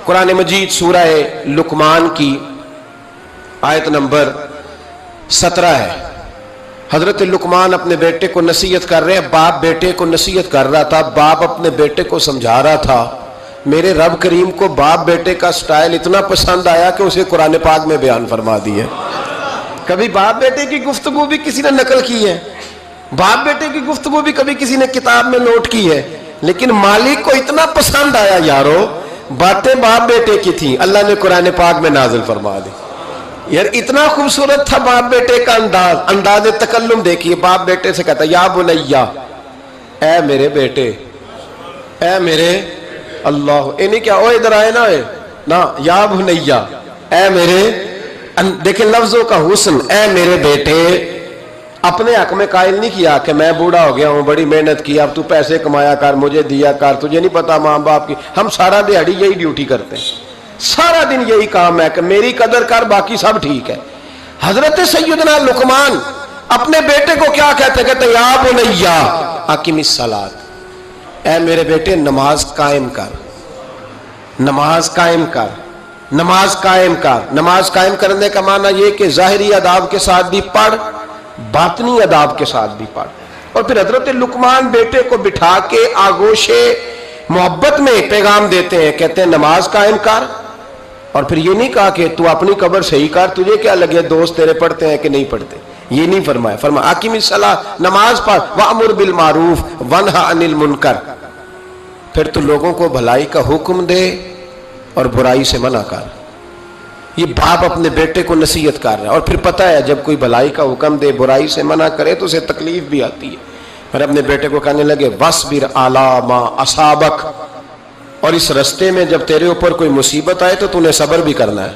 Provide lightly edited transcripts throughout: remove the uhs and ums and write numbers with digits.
قرآن مجید سورہ لقمان کی آیت نمبر 17 ہے۔ حضرت لقمان اپنے بیٹے کو نصیحت کر رہے ہیں، باپ بیٹے کو نصیحت کر رہا تھا، باپ اپنے بیٹے کو سمجھا رہا تھا۔ میرے رب کریم کو باپ بیٹے کا سٹائل اتنا پسند آیا کہ اسے قرآن پاک میں بیان فرما دی ہے۔ کبھی باپ بیٹے کی گفتگو بھی کسی نے نقل کی ہے، باپ بیٹے کی گفتگو بھی کبھی کسی نے کتاب میں نوٹ کی ہے، لیکن مالک کو اتنا پسند آیا یارو، باتیں باپ بیٹے کی تھیں، اللہ نے قرآن پاک میں نازل فرما دی۔ یار اتنا خوبصورت تھا باپ بیٹے کا انداز تکلم دیکھیے، باپ بیٹے سے کہتا یا بنیا، اے میرے بیٹے، اے میرے اللہ، انہیں کیا او ادھر آئے نا یا بنیا، اے میرے، دیکھیں لفظوں کا حسن، اے میرے بیٹے۔ اپنے حق میں قائل نہیں کیا کہ میں بوڑھا ہو گیا ہوں، بڑی محنت کی، اب تو پیسے کمایا کر، مجھے دیا کر، تجھے نہیں پتا ماں باپ کی۔ ہم سارا دیہڑی یہی ڈیوٹی کرتے ہیں، سارا دن یہی کام ہے کہ میری قدر کر، باقی سب ٹھیک ہے۔ حضرت سیدنا لقمان اپنے بیٹے کو کیا کہتے یا بنیا اقم الصلاۃ، اے میرے بیٹے نماز قائم کر، نماز قائم کر، نماز قائم کر۔ نماز قائم کرنے کا معنی یہ کہ ظاہری آداب کے ساتھ بھی پڑھ، باطنی آداب کے ساتھ بھی پڑھ۔ اور پھر حضرت لقمان بیٹے کو بٹھا کے آغوش محبت میں پیغام دیتے ہیں، کہتے ہیں نماز قائم کر۔ اور پھر یہ نہیں کہا کہ تو اپنی قبر صحیح کر، تجھے کیا لگے دوست تیرے پڑھتے ہیں کہ نہیں پڑھتے، یہ نہیں فرمایا۔ فرمایا اقیم الصلاۃ، نماز پڑھ، وامر بالمعروف وانہا عن المنکر، پھر تو لوگوں کو بھلائی کا حکم دے اور برائی سے منع کر۔ یہ باپ اپنے بیٹے کو نصیحت کر رہا ہے، اور پھر پتہ ہے جب کوئی بھلائی کا حکم دے برائی سے منع کرے تو اسے تکلیف بھی آتی ہے۔ پھر اپنے بیٹے کو کہنے لگے وَاصْبِرْ عَلَىٰ مَا أَصَابَكَ، اور اس رستے میں جب تیرے اوپر کوئی مصیبت آئے تو تو نے صبر بھی کرنا ہے۔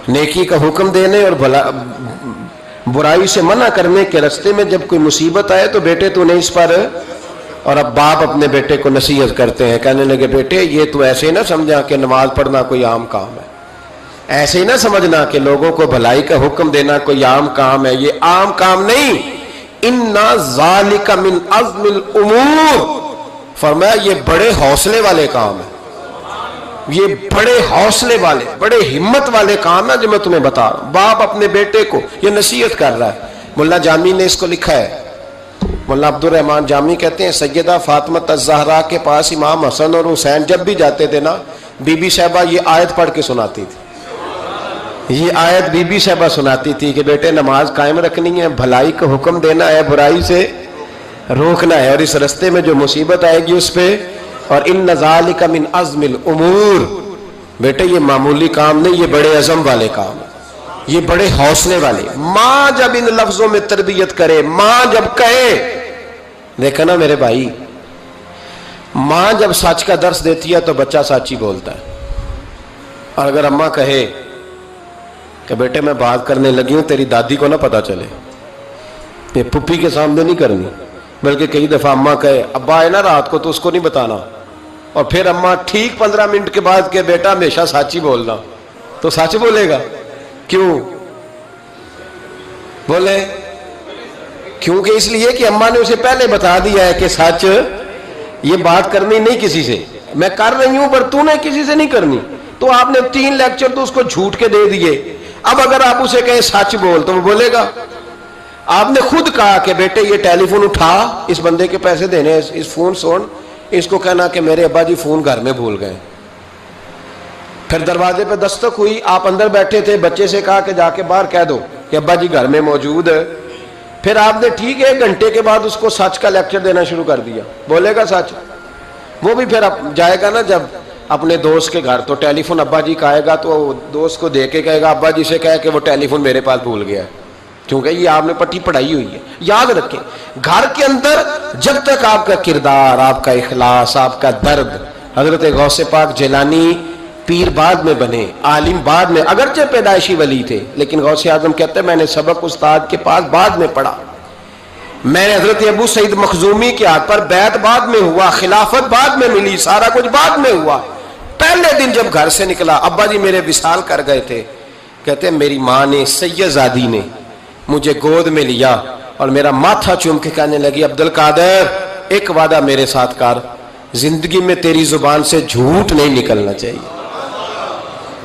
نیکی کا حکم دینے اور برائی سے منع کرنے کے رستے میں جب کوئی مصیبت آئے تو بیٹے تو نے اس پر۔ اور اب باپ اپنے بیٹے کو نصیحت کرتے ہیں، کہنے لگے بیٹے یہ تو ایسے نہ سمجھا کہ نماز پڑھنا کوئی عام کام ہے، ایسے ہی نہ سمجھنا کہ لوگوں کو بھلائی کا حکم دینا کوئی عام کام ہے، یہ عام کام نہیں۔ اِنَّا ذَلِكَ مِنْ عَزْمِ الْأُمُورِ، فرمایا یہ بڑے حوصلے والے کام ہیں، یہ بڑے حوصلے والے، بڑے ہمت والے کام ہیں جو میں تمہیں بتا رہا ہوں۔ باپ اپنے بیٹے کو یہ نصیحت کر رہا ہے۔ ملا جامی نے اس کو لکھا ہے، مولانا عبد الرحمن جامی کہتے ہیں سیدہ فاطمہ الزہرا کے پاس امام حسن اور حسین جب بھی جاتے تھے نا، بی بی صاحبہ یہ آیت پڑھ کے سناتی تھی، یہ آیت بی بی صاحبہ سناتی تھی کہ بیٹے نماز قائم رکھنی ہے، بھلائی کا حکم دینا ہے، برائی سے روکنا ہے، اور اس رستے میں جو مصیبت آئے گی اس پہ۔ اور ان ذالک من عزم الامور، بیٹے یہ معمولی کام نہیں، یہ بڑے عزم والے کام، یہ بڑے حوصلے والے۔ ماں جب ان لفظوں میں تربیت کرے، ماں جب کہے، دیکھا نا میرے بھائی، ماں جب سچ کا درس دیتی ہے تو بچہ سچ ہی بولتا ہے۔ اور اگر اماں کہے کہ بیٹے میں بات کرنے لگی ہوں تیری دادی کو نہ پتا چلے، یہ پھپھی کے سامنے نہیں کرنی، بلکہ کئی دفعہ اماں کہے ابا آئے نا رات کو تو اس کو نہیں بتانا، اور پھر اماں ٹھیک 15 منٹ کے بعد کہ بیٹا ہمیشہ سچ ہی بولنا، تو سچ بولے گا۔ کیوں بولے؟ کیونکہ اس لیے کہ اماں نے اسے پہلے بتا دیا ہے کہ سچ یہ بات کرنی نہیں کسی سے، میں کر رہی ہوں پر تو نے کسی سے نہیں کرنی۔ تو آپ نے 3 لیکچر تو اس کو جھوٹ کے دے دیے، اب اگر آپ اسے کہیں سچ بول تو وہ بولے گا۔ آپ نے خود کہا کہ بیٹے یہ ٹیلی فون اٹھا، اس بندے کے پیسے دینے، اس فون سن، اس کو کہنا کہ میرے ابا جی فون گھر میں بھول گئے۔ پھر دروازے پہ دستک ہوئی، آپ اندر بیٹھے تھے، بچے سے کہا کہ جا کے باہر کہہ دو کہ ابا جی گھر میں موجود ہے۔ پھر آپ نے ٹھیک 1 گھنٹے کے بعد اس کو سچ کا لیکچر دینا شروع کر دیا، بولے گا سچ؟ وہ بھی پھر جائے گا نا جب اپنے دوست کے گھر، تو ٹیلی فون ابا جی کا آئے گا تو دوست کو دے کے کہے گا ابا جی سے کہے کہ وہ ٹیلی فون میرے پاس بھول گیا ہے، کیونکہ یہ آپ نے پٹی پڑھائی ہوئی ہے۔ یاد رکھیں گھر کے اندر جب تک آپ کا کردار، آپ کا اخلاص، آپ کا درد، حضرت غوث پاک جیلانی پیر بعد میں بنے، عالم بعد میں، اگرچہ پیدائشی ولی تھے، لیکن غوث اعظم کہتے ہیں میں نے سبق استاد کے پاس بعد میں پڑھا، میں نے حضرت ابو سعید مخزومی کے ہاتھ پر بیعت بعد میں ہوا، خلافت بعد میں ملی، سارا کچھ بعد میں ہوا۔ پہلے دن جب گھر سے نکلا، ابا جی میرے وصال کر گئے تھے، کہتے ہیں میری ماں نے، سید زادی نے مجھے گود میں لیا اور میرا ماتھا چوم کے کہنے لگی عبد القادر ایک وعدہ میرے ساتھ کر، زندگی میں تیری زبان سے جھوٹ نہیں نکلنا چاہیے۔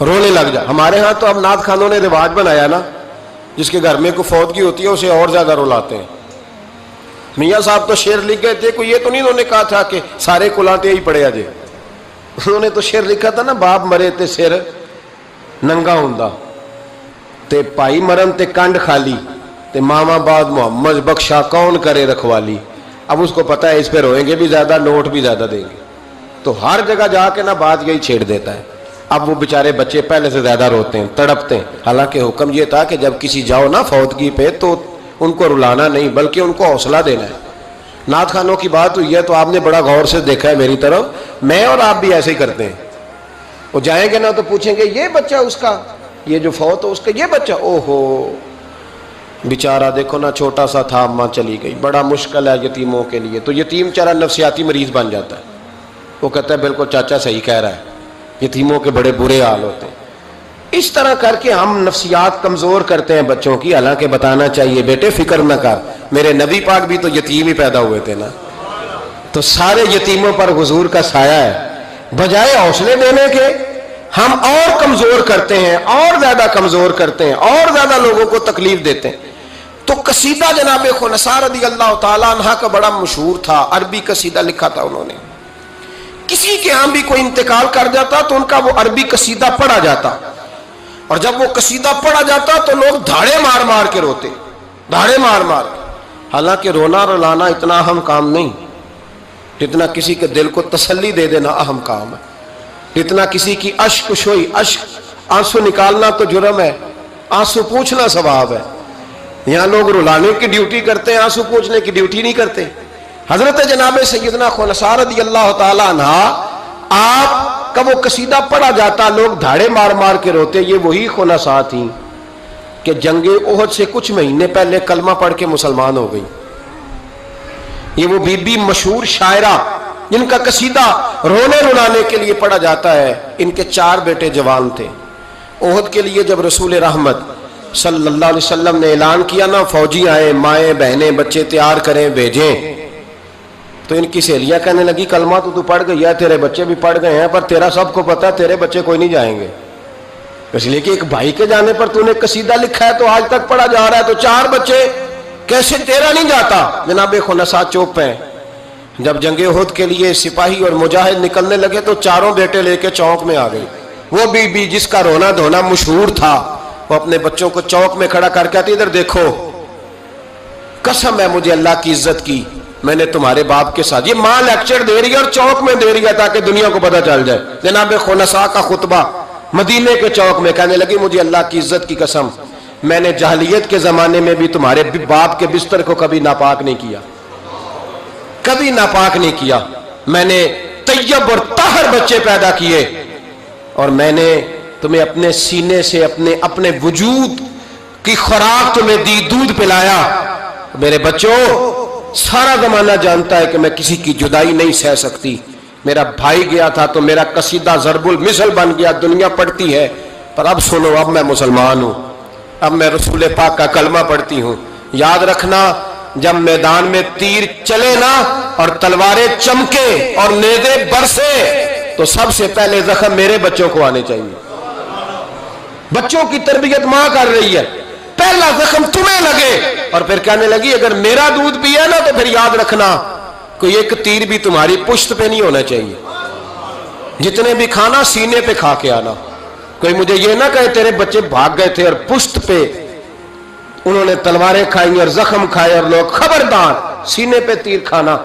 رونے لگ جا. ہمارے ہاں تو اب نعت خانوں نے رواج بنایا نا, جس کے گھر میں کوئی فوتگی ہوتی ہے اسے اور زیادہ رلاتے ہیں. میاں صاحب تو شعر لکھ گئے تھے, کوئی یہ تو نہیں انہوں نے کہا تھا کہ سارے کلاتے ہی پڑے اجے. انہوں نے تو شعر لکھا تھا نا, باپ مرے تے سر ننگا ہوندا تے پائی مرن تے کنڈ خالی تے ماما بعد محمد بخشا کون کرے رکھوالی. اب اس کو پتہ ہے اس پہ روئیں گے بھی زیادہ, نوٹ بھی زیادہ دیں گے, تو ہر جگہ جا کے نا بات یہی چھیڑ دیتا ہے. اب وہ بیچارے بچے پہلے سے زیادہ روتے ہیں, تڑپتے ہیں. حالانکہ حکم یہ تھا کہ جب کسی جاؤ نا فوتگی پہ تو ان کو رلانا نہیں بلکہ ان کو حوصلہ دینا ہے. نعت خانوں کی بات ہوئی ہے تو آپ نے بڑا غور سے دیکھا ہے میری طرف, میں اور آپ بھی ایسے ہی کرتے ہیں. وہ جائیں گے نا تو پوچھیں گے یہ بچہ اس کا, یہ جو فوت ہو اس کا یہ بچہ, او ہو بیچارہ دیکھو نا چھوٹا سا تھا, ماں چلی گئی. بڑا مشکل ہے یتیموں کے لیے. تو یتیم چارہ نفسیاتی مریض بن جاتا ہے. وہ کہتا ہے بالکل چاچا صحیح کہہ رہا ہے, یتیموں کے بڑے برے حال ہوتے ہیں. اس طرح کر کے ہم نفسیات کمزور کرتے ہیں بچوں کی. حالانکہ بتانا چاہیے بیٹے فکر نہ کر, میرے نبی پاک بھی تو یتیم ہی پیدا ہوئے تھے نا, تو سارے یتیموں پر حضور کا سایہ ہے. بجائے حوصلے دینے کے ہم اور کمزور کرتے ہیں, اور زیادہ کمزور کرتے ہیں, اور زیادہ لوگوں کو تکلیف دیتے ہیں. تو قصیدہ جناب خنثیٰ رضی اللہ تعالیٰ عنہ کا بڑا مشہور تھا, عربی قصیدہ لکھا تھا انہوں نے. کسی کے ہاں بھی کوئی انتقال کر جاتا تو ان کا وہ عربی قصیدہ پڑھا جاتا, اور جب وہ قصیدہ پڑھا جاتا تو لوگ دھاڑے مار مار کے روتے, دھاڑے مار مار. حالانکہ رونا رلانا اتنا اہم کام نہیں جتنا کسی کے دل کو تسلی دے دینا اہم کام ہے. جتنا کسی کی اشک شوئی, اشک آنسو نکالنا تو جرم ہے, آنسو پوچھنا ثواب ہے. یہاں لوگ رلانے کی ڈیوٹی کرتے ہیں, آنسو پوچھنے کی ڈیوٹی نہیں کرتے. حضرت جناب سیدنا خنثیٰ رضی اللہ تعالی عنہ, آپ کا وہ قصیدہ پڑھا جاتا, لوگ دھاڑے مار مار کے روتے. یہ وہی خنثیٰ تھیں کہ جنگ احد سے کچھ مہینے پہلے کلمہ پڑھ کے مسلمان ہو گئی. یہ وہ بی بی مشہور شاعرہ جن کا قصیدہ رونے رلانے کے لیے پڑھا جاتا ہے. ان کے 4 بیٹے جوان تھے. احد کے لیے جب رسول رحمت صلی اللہ علیہ وسلم نے اعلان کیا نا, فوجی آئے, مائیں بہنیں بچے تیار کریں بھیجیں, تو ان کی سہیلیاں کہنے لگی کلمہ تو پڑھ گئی ہے, تیرے بچے بھی پڑھ گئے ہیں, پر تیرا سب کو پتا ہے تیرے بچے کوئی نہیں جائیں گے. اس لیے کہ ایک بھائی کے جانے پر تو نے قصیدہ لکھا ہے تو آج تک پڑھا جا رہا ہے, تو 4 بچے کیسے تیرا نہیں جاتا. جناب خنثیٰ چوپ ہیں. جب جنگ احد کے لیے سپاہی اور مجاہد نکلنے لگے تو 4 بیٹے لے کے چوک میں آ گئی. وہ بی بی جس کا رونا دھونا مشہور تھا, وہ اپنے بچوں کو چوک میں کھڑا کر کے آتی, ادھر دیکھو, قسم ہے مجھے اللہ کی عزت کی, میں نے تمہارے باپ کے ساتھ. یہ ماں لیکچر دے رہی ہے اور چوک میں دے رہی ہے تاکہ دنیا کو پتہ چل جائے. جناب خنثیٰ کا خطبہ مدینے کے چوک میں, کہنے لگی مجھے اللہ کی عزت کی قسم, میں نے جاہلیت کے زمانے میں بھی تمہارے باپ کے بستر کو کبھی ناپاک نہیں کیا, کبھی ناپاک نہیں کیا. میں نے طیب اور طاہر بچے پیدا کیے, اور میں نے تمہیں اپنے سینے سے اپنے وجود کی خوراک تمہیں دی, دودھ پلایا. میرے بچوں, سارا زمانہ جانتا ہے کہ میں کسی کی جدائی نہیں سہ سکتی. میرا بھائی گیا تھا تو میرا قصیدہ ضرب المثل بن گیا, دنیا پڑھتی ہے, پر اب سنو, اب میں مسلمان ہوں, اب میں رسول پاک کا کلمہ پڑھتی ہوں. یاد رکھنا, جب میدان میں تیر چلے نا اور تلواریں چمکے اور نیزے برسے تو سب سے پہلے زخم میرے بچوں کو آنے چاہیے. بچوں کی تربیت ماں کر رہی ہے, پہلا زخم تمہیں لگے. اور پھر کہنے لگی اگر میرا دودھ پیا نا تو پھر یاد رکھنا کوئی ایک تیر بھی تمہاری پشت پہ نہیں ہونا چاہیے. جتنے بھی کھانا سینے پہ کھا کے آنا. کوئی مجھے یہ نہ کہے تیرے بچے بھاگ گئے تھے اور پشت پہ انہوں نے تلواریں کھائی اور زخم کھائے, اور لوگ خبردار سینے پہ تیر کھانا,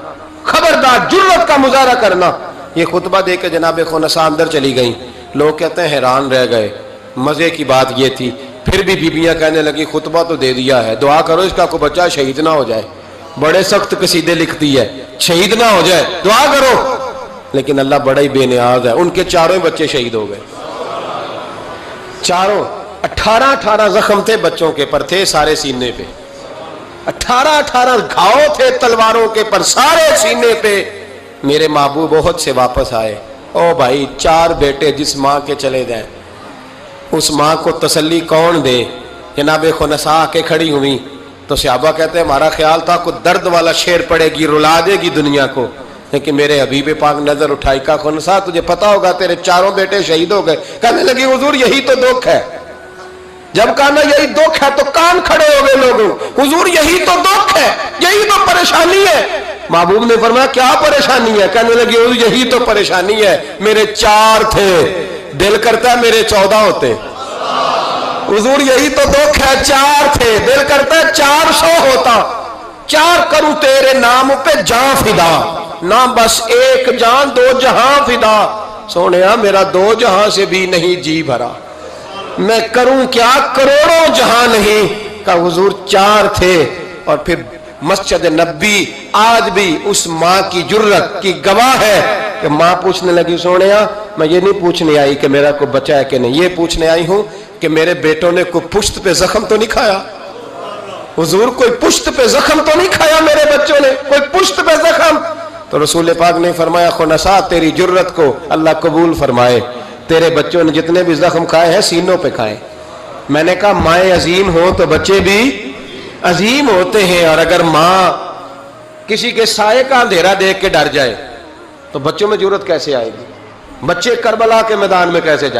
خبردار جرأت کا مظاہرہ کرنا. یہ خطبہ دے کے جناب خنثیٰ اندر چلی گئیں. لوگ کہتے ہیں حیران رہ گئے. مزے کی بات یہ تھی, پھر بھی بیبیاں کہنے لگی خطبہ تو دے دیا ہے, دعا کرو اس کا کوئی بچہ شہید نہ ہو جائے. بڑے سخت قصیدے لکھتی ہے, شہید نہ ہو جائے, دعا کرو. لیکن اللہ بڑا ہی بے نیاز ہے, ان کے 4 بچے شہید ہو گئے. 4 18 زخم تھے بچوں کے پر, تھے سارے سینے پہ. 18 گھاؤ تھے تلواروں کے پر, سارے سینے پہ. میرے محبوب احد سے واپس آئے. او بھائی, 4 بیٹے جس ماں کے چلے گئے, اس ماں کو تسلی کون دے. جناب خنثیٰ آ کے کھڑی ہوئی تو صحابہ کہتے ہیں ہمارا خیال تھا کوئی درد والا شعر پڑے گی, رلا دے گی دنیا کو. کہ میرے حبیب پاک نظر اٹھائی کا خنسا تجھے پتا ہوگا تیرے چاروں بیٹے شہید ہو گئے. کہنے لگی حضور یہی تو دکھ ہے. جب کہا نا یہی دکھ ہے تو کان کھڑے ہو گئے لوگوں. حضور یہی تو دکھ ہے, یہی تو پریشانی ہے. محبوب نے فرمایا کیا پریشانی ہے؟ کہنے لگی حضور یہی تو پریشانی ہے, میرے 4 تھے, دل کرتا ہے میرے 14 ہوتے. حضور یہی تو دکھ ہے, 4 تھے, دل کرتا ہے 400 ہوتا. 4 کروں تیرے نام پہ جان فدا, نام بس ایک جان 2 جہاں فدا. سونیا میرا 2 جہاں سے بھی نہیں جی بھرا, میں کروں کیا کروڑوں جہاں نہیں. کہ حضور 4 تھے. اور پھر مسجد نبی آج بھی اس ماں کی جرت کی گواہ ہے کہ ماں پوچھنے لگی سونیا میں یہ نہیں پوچھنے آئی کہ میرا کوئی بچہ ہے کہ نہیں, یہ پوچھنے آئی ہوں کہ میرے بیٹوں نے کوئی پشت پہ زخم تو نہیں کھایا. حضور کوئی پشت پہ زخم تو نہیں کھایا میرے بچوں نے, کوئی پشت پہ زخم. تو رسول پاک نے فرمایا خنسا تیری جرت کو اللہ قبول فرمائے, تیرے بچوں نے جتنے بھی زخم کھائے ہیں سینوں پہ کھائے. میں نے کہا مائیں عظیم ہوں تو بچے بھی عظیم ہوتے ہیں, اور اگر ماں کسی کے سائے کا اندھیرا دیکھ کے ڈر جائے تو بچوں میں جرت کیسے آئے گی؟ بچے کربلا کے میدان میں کیسے جائے؟